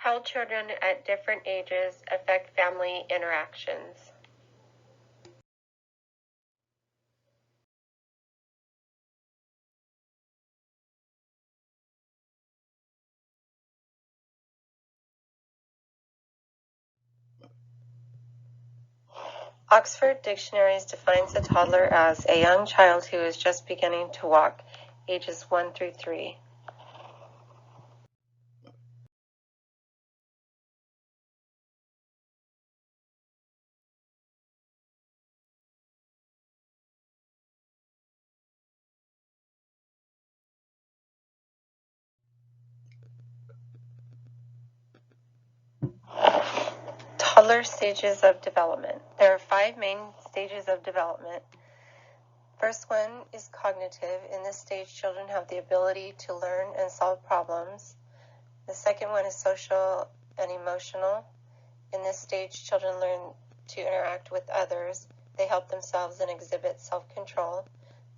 How children at different ages affect family interactions. Oxford Dictionaries defines a toddler as a young child who is just beginning to walk, ages 1 through 3. Toddler stages of development. There are 5 main stages of development. First one is cognitive. In this stage, children have the ability to learn and solve problems. The second one is social and emotional. In this stage, children learn to interact with others. They help themselves and exhibit self-control.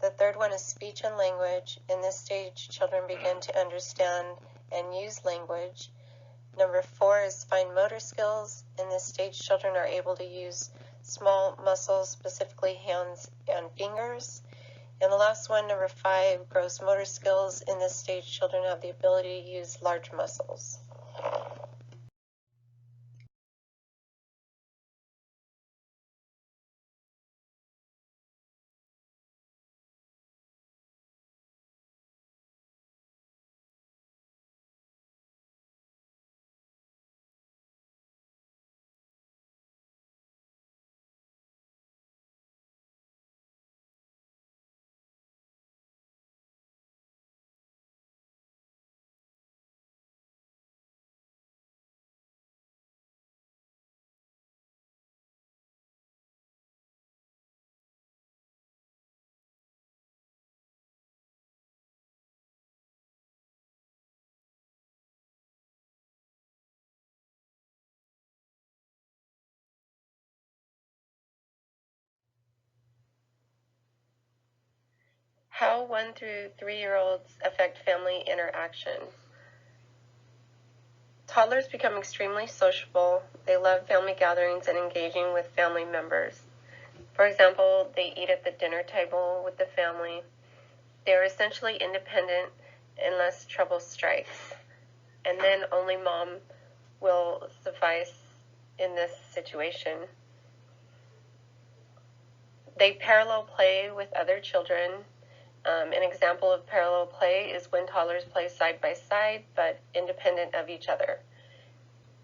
The third one is speech and language. In this stage, children begin to understand and use language. Number 4 is fine motor skills. In this stage, children are able to use small muscles, specifically hands and fingers. And the last one, number 5, gross motor skills. In this stage, children have the ability to use large muscles. How 1 through 3-year-olds affect family interaction. Toddlers become extremely sociable. They love family gatherings and engaging with family members. For example, they eat at the dinner table with the family. They are essentially independent unless trouble strikes. And then only mom will suffice in this situation. They parallel play with other children. An example of parallel play is when toddlers play side by side, but independent of each other.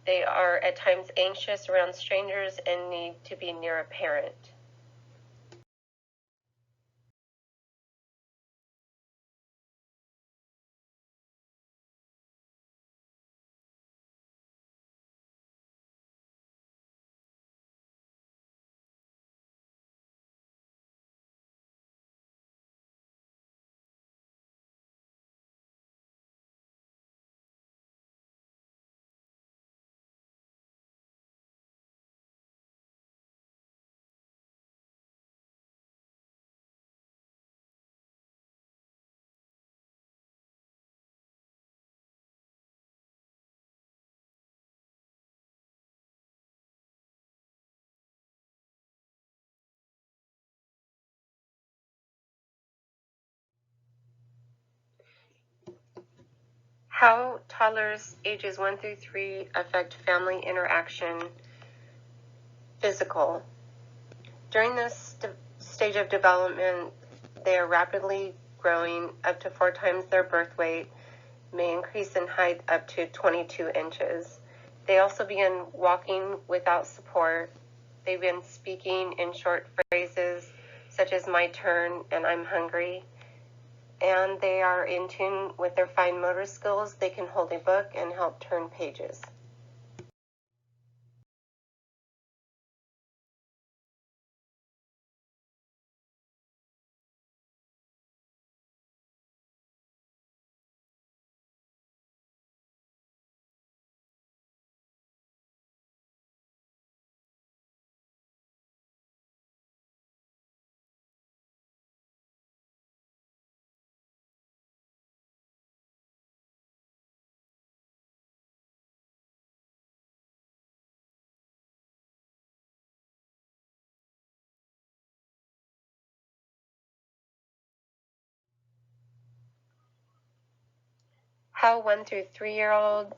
They are at times anxious around strangers and need to be near a parent. How toddlers ages 1 through 3 affect family interaction. Physical. During this stage of development, they are rapidly growing up to 4 times their birth weight, may increase in height up to 22 inches. They also begin walking without support. They begin speaking in short phrases such as my turn and I'm hungry. And they are in tune with their fine motor skills. They can hold a book and help turn pages. How 1 through 3-year-old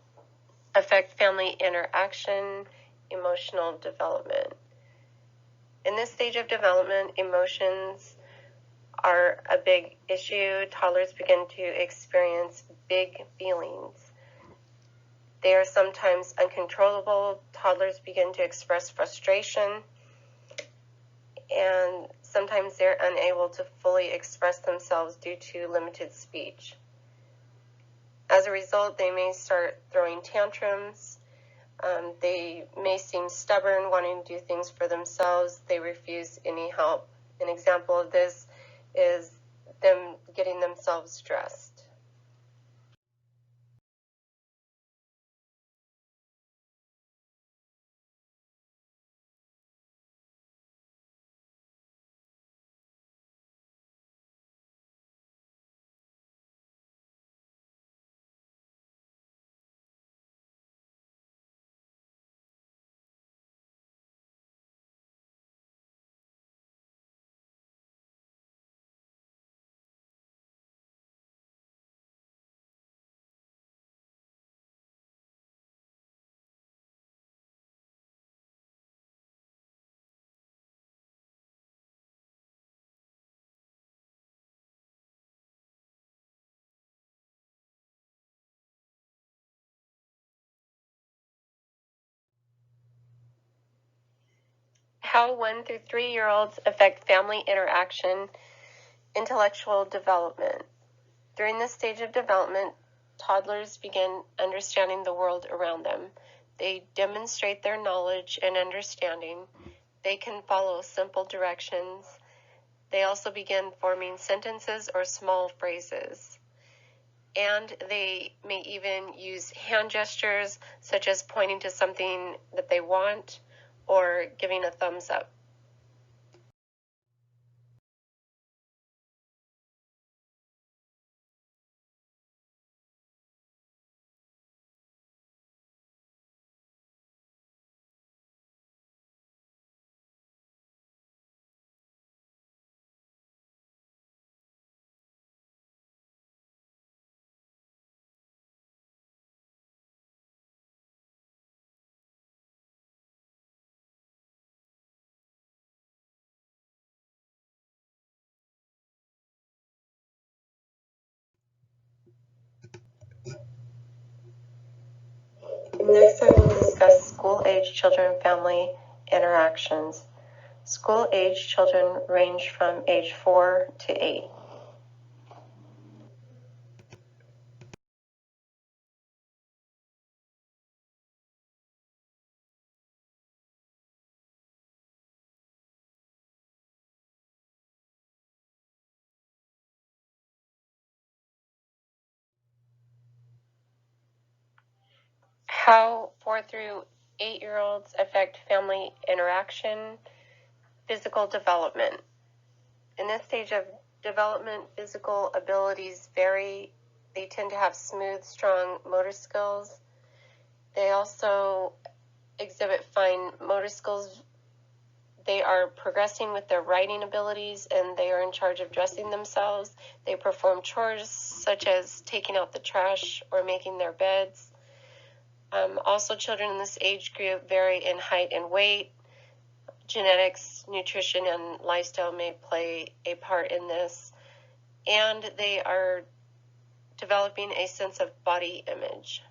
affect family interaction, emotional development. In this stage of development, emotions are a big issue. Toddlers begin to experience big feelings. They are sometimes uncontrollable. Toddlers begin to express frustration, and sometimes they're unable to fully express themselves due to limited speech. As a result, they may start throwing tantrums. They may seem stubborn, wanting to do things for themselves. They refuse any help. An example of this is them getting themselves dressed. How 1 through 3-year-olds affect family interaction, intellectual development. During this stage of development, toddlers begin understanding the world around them. They demonstrate their knowledge and understanding. They can follow simple directions. They also begin forming sentences or small phrases. And they may even use hand gestures, such as pointing to something that they want or giving a thumbs up. Next, I will discuss school-age children and family interactions. School-age children range from age 4 to 8. How 4 through 8-year-olds affect family interaction, physical development. In this stage of development, physical abilities vary. They tend to have smooth, strong motor skills. They also exhibit fine motor skills. They are progressing with their writing abilities, and they are in charge of dressing themselves. They perform chores such as taking out the trash or making their beds. Also, children in this age group vary in height and weight. Genetics, nutrition, and lifestyle may play a part in this. And they are developing a sense of body image.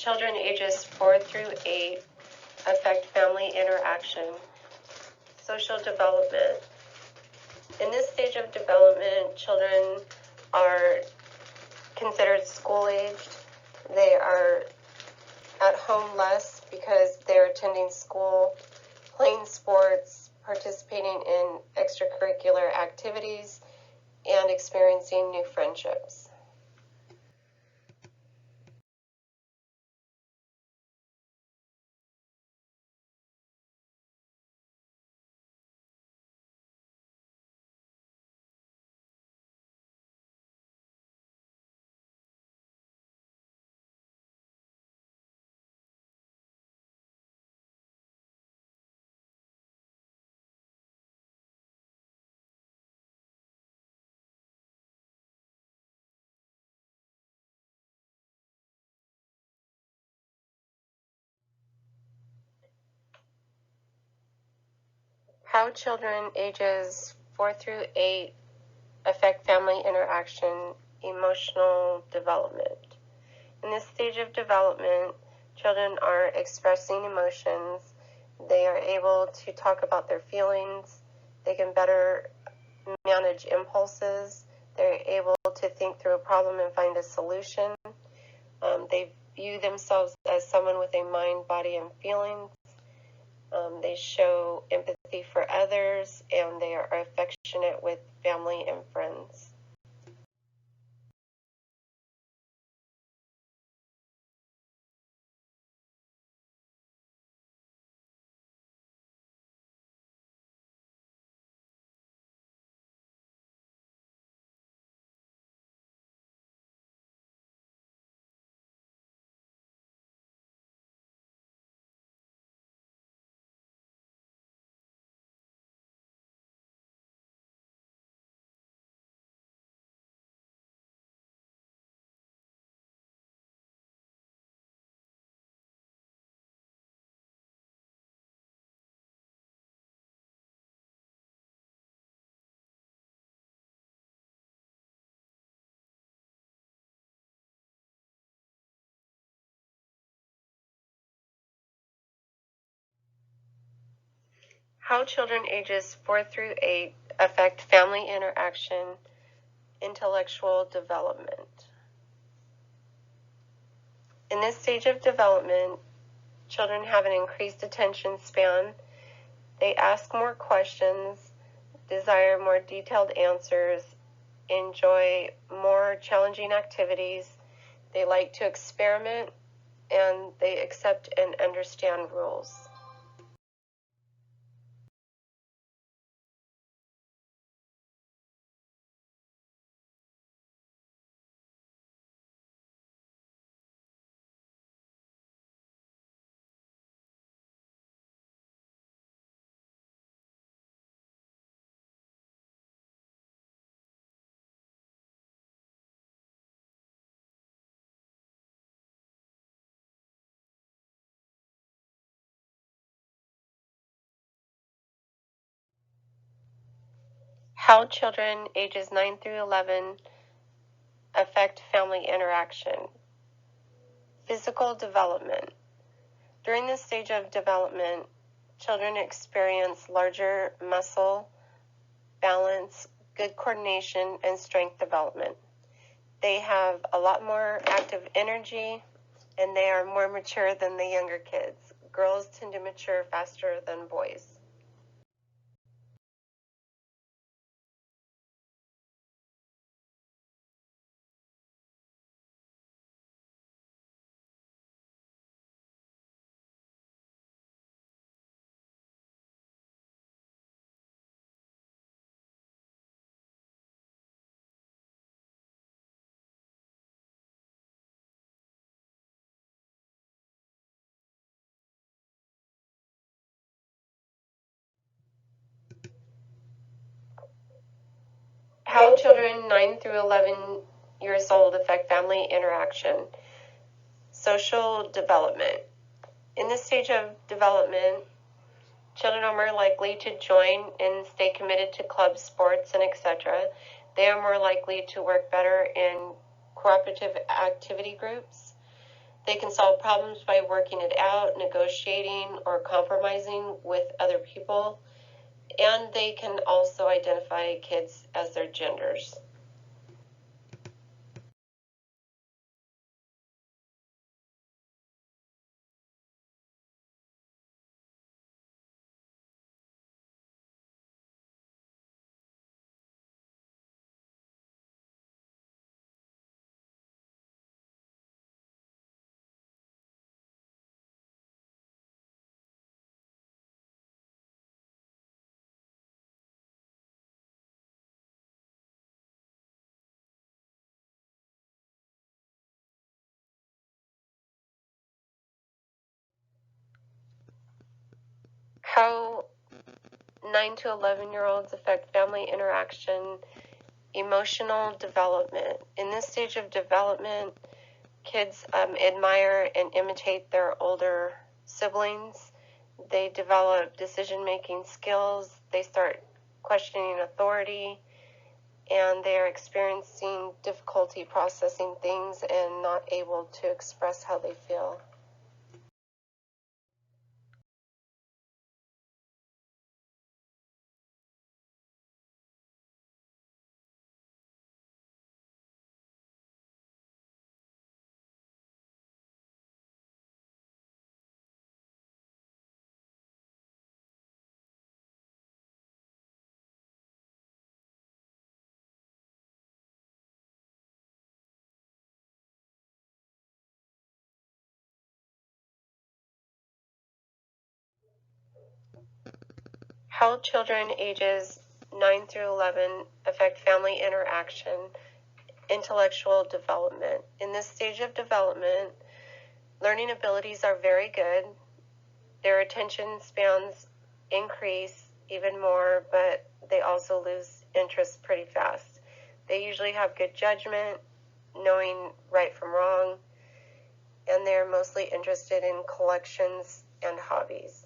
children ages 4 through 8 affect family interaction, social development. In this stage of development, children are considered school-aged. They are at home less because they're attending school, playing sports, participating in extracurricular activities, and experiencing new friendships. How children ages 4 through 8 affect family interaction, emotional development. In this stage of development, children are expressing emotions. They are able to talk about their feelings. They can better manage impulses. They're able to think through a problem and find a solution. They view themselves as someone with a mind, body, and feelings. They show empathy for others, and they are affectionate with family and friends. How children ages 4 through 8 affect family interaction, intellectual development. In this stage of development, children have an increased attention span. They ask more questions, desire more detailed answers, enjoy more challenging activities. They like to experiment, and they accept and understand rules. How children ages 9 through 11 affect family interaction. Physical development. During this stage of development, children experience larger muscle, balance, good coordination, and strength development. They have a lot more active energy, and they are more mature than the younger kids. Girls tend to mature faster than boys. How children 9 through 11 years old affect family interaction. Social development. In this stage of development, children are more likely to join and stay committed to clubs, sports, and etc. They are more likely to work better in cooperative activity groups. They can solve problems by working it out, negotiating, or compromising with other people. And they can also identify kids as their genders. How 9 to 11-year-olds affect family interaction, emotional development. In this stage of development, kids admire and imitate their older siblings. They develop decision-making skills. They start questioning authority, and they are experiencing difficulty processing things and not able to express how they feel. How children ages 9 through 11 affect family interaction, intellectual development. In this stage of development, learning abilities are very good. Their attention spans increase even more, but they also lose interest pretty fast. They usually have good judgment, knowing right from wrong, and they're mostly interested in collections and hobbies.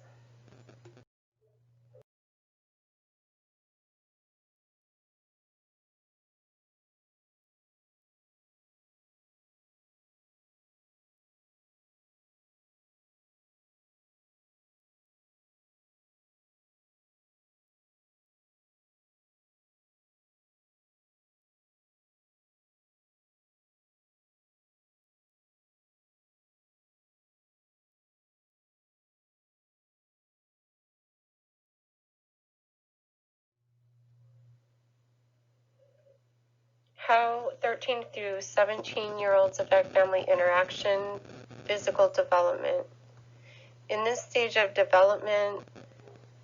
How 13 through 17-year-olds affect family interaction, physical development. In this stage of development,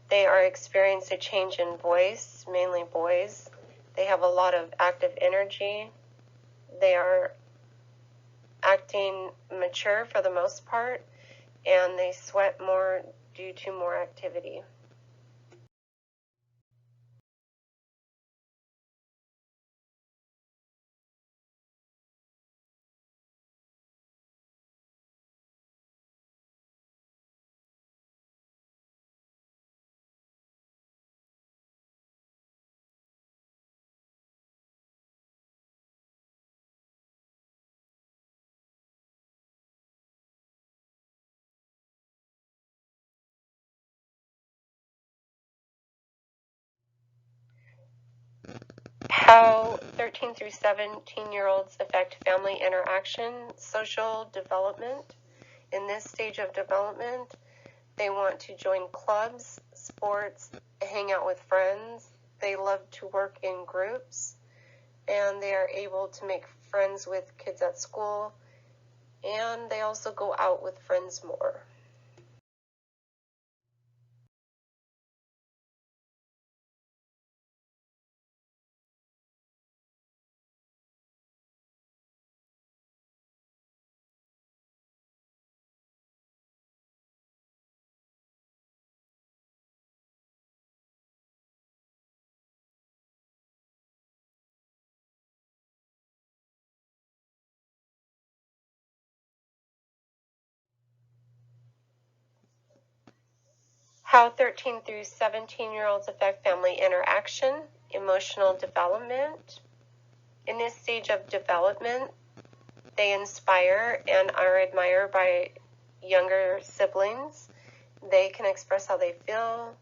they are experiencing a change in voice, mainly boys. They have a lot of active energy. They are acting mature for the most part, and they sweat more due to more activity. How 13 through 17-year-olds affect family interaction, social development. In this stage of development, they want to join clubs, sports, hang out with friends. They love to work in groups, and they are able to make friends with kids at school, and they also go out with friends more. How 13 through 17-year-olds affect family interaction, emotional development. In this stage of development, They inspire and are admired by younger siblings. They can express how they feel.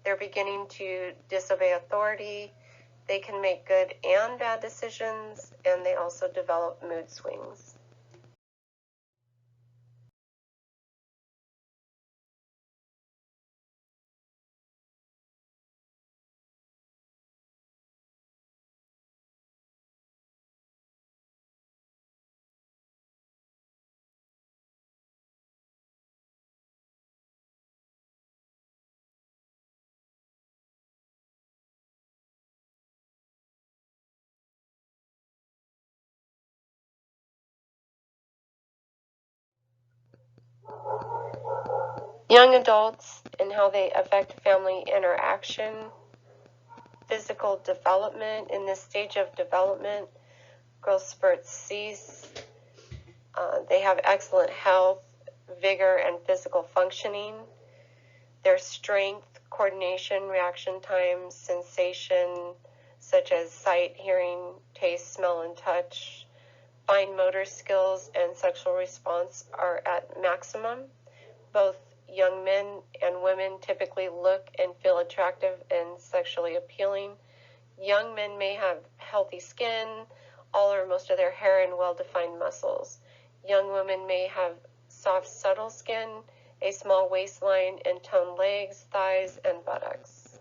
They're beginning to disobey authority. They can make good and bad decisions, and they also develop mood swings. Young adults and how they affect family interaction. Physical development. In this stage of development, growth spurts cease. They have excellent health, vigor, and physical functioning. Their strength, coordination, reaction time, sensation, such as sight, hearing, taste, smell, and touch, fine motor skills, and sexual response are at maximum. Both young men and women typically look and feel attractive and sexually appealing. Young men may have healthy skin, all or most of their hair, and well-defined muscles. Young women may have soft, subtle skin, a small waistline, and toned legs, thighs, and buttocks.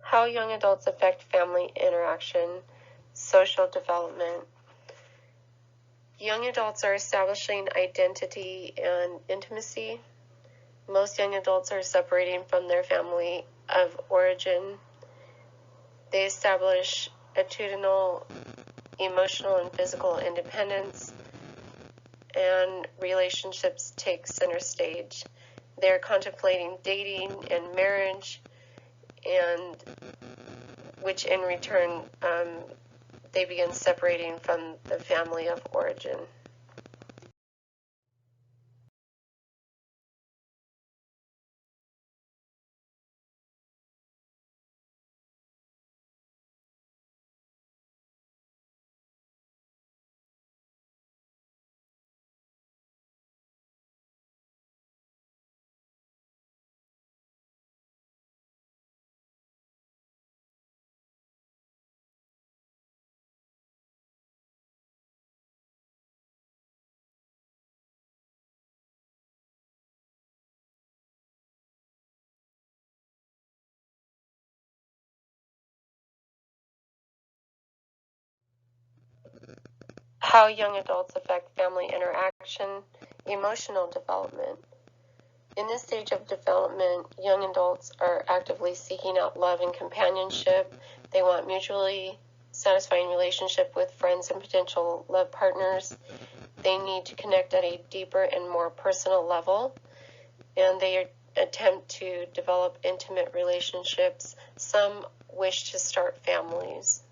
How young adults affect family interaction, social development. Young adults are establishing identity and intimacy. Most young adults are separating from their family of origin. They establish attitudinal, emotional, and physical independence, and relationships take center stage. They're contemplating dating and marriage, and which in return they begin separating from the family of origin. How young adults affect family interaction, emotional development. In this stage of development, young adults are actively seeking out love and companionship. They want mutually satisfying relationship with friends and potential love partners. They need to connect at a deeper and more personal level, and they attempt to develop intimate relationships. Some wish to start families.